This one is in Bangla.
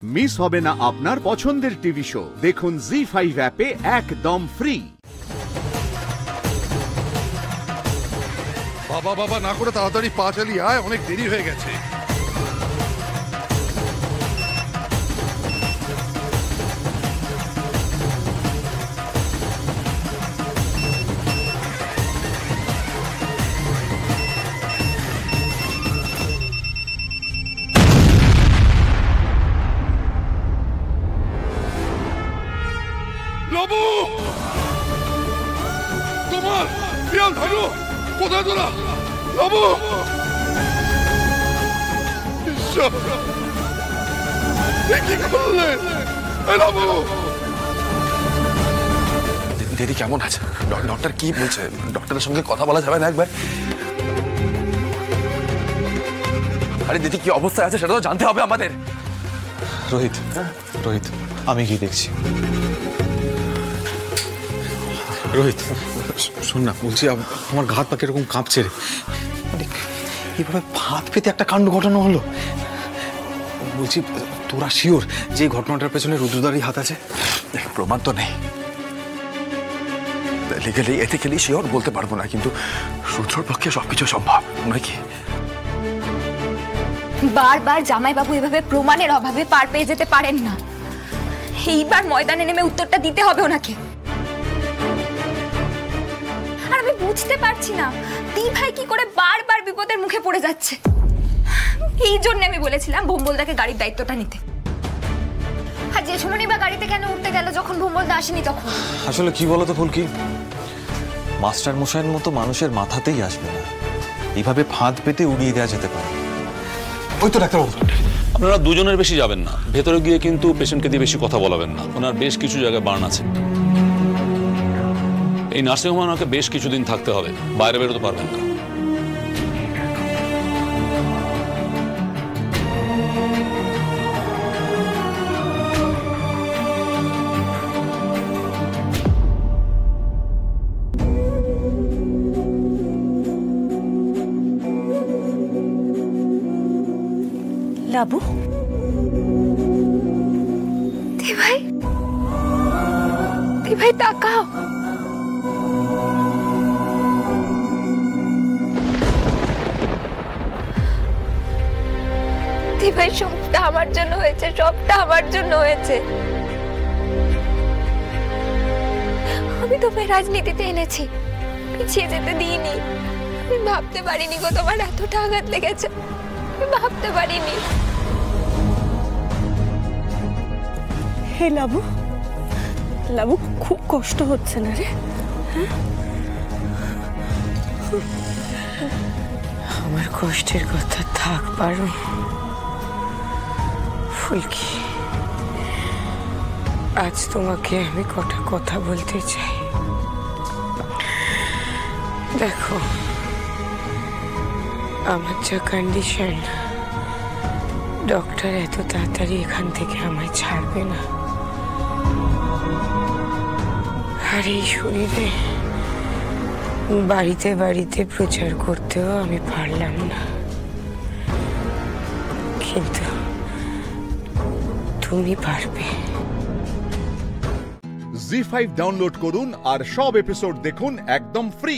মিস হবে না আপনার পছন্দের টিভি শো। দেখুন জি5 অ্যাপে একদম ফ্রি। বাবা বাবা না করে তাড়াতাড়ি পা চালিয়ে আয়, অনেক দেরি হয়ে গেছে। বাবু তোমার বিয়াল ধরো, কোথায় তোরা? বাবু কি করলে? বাবু দিদি কেমন আছে? ডক্টর কি বলছে? ডক্টরের সঙ্গে কথা বলা যাবে না একবার? আরে দিদি কি অবস্থায় আছে সেটা তো জানতে হবে আমাদের। রোহিত, রোহিত আমি কি দেখছি? রোহিত শোন না, বলছি আমার ঘাত পা কিরকম কাঁপছে রে। এইভাবে ভাত পেতে একটা কাণ্ড ঘটানো হলো। বলছি তোরা শিওর যে ঘটনাটার পেছনে রুদ্রদারই হাত আছে? প্রমাণ তো নেই, লিগালি এথিক্যালি শিওর বলতে পারবো না, কিন্তু রুদ্রর পক্ষে সবকিছু সম্ভব নয় কি? বারবার জামাইবাবু এভাবে প্রমাণের অভাবে পার পেয়ে যেতে পারেন না। এইবার ময়দানে নেমে উত্তরটা দিতে হবে ওনাকে। আর আমি বুঝতে পারছি না দি ভাই কি করে বারবার বিপদের মুখে পড়ে যাচ্ছে। এই জন্য আমি বলেছিলাম ভোম্বলদাকে গাড়ির দায়িত্বটা নিতে। আর যে শুনুনি বা গাড়িতে কেন উঠতে গেল যখন ভোম্বলদা আসেনি তখন? আসলে কি বলতো ফুলকি, মাস্টার মশাইয়ের মতো মানুষের মাথাতেই আসবে না এইভাবে ফাঁদ পেতে উড়িয়ে দেওয়া যেতে পারে। ওই তো ডাক্তারবাবু, আপনারা দুজনের বেশি যাবেন না, ভেতরে গিয়ে কিন্তু পেশেন্টকে দিয়ে বেশি কথা বলাবেন না। ওনার বেশ কিছু জায়গায় বার্ন আছে। এই নার্সিংহোমে ওনাকে বেশ কিছুদিন থাকতে হবে, বাইরে বেরোতে পারবেন না। লাবু, দি ভাই, দি ভাই তাকাও। দি ভাই সবটা আমার জন্য হয়েছে, সবটা আমার জন্য হয়েছে। আমি তোমায় রাজনীতিতে এনেছি, পিছিয়ে যেতে দিইনি। আমি ভাবতে পারিনি গো তোমার এতটা আঘাত লেগেছে, আমি ভাবতে পারিনি। হে লাবু, লাবু খুব কষ্ট হচ্ছে না রে? আমার কষ্টের কথা থাক পারো ফুলকি, আজ তোমাকে আমি কটা কথা বলতে চাই। দেখো আমার যা কন্ডিশন, ডক্টর এত তাড়াতাড়ি এখান থেকে আমায় ছাড়বে না। আর এই শরীরে বাড়িতে বাড়িতে প্রচার করতেও আমি পারলাম না, কিন্তু তুমি পারবে। জি5 ডাউনলোড করুন আর সব এপিসোড দেখুন একদম ফ্রি।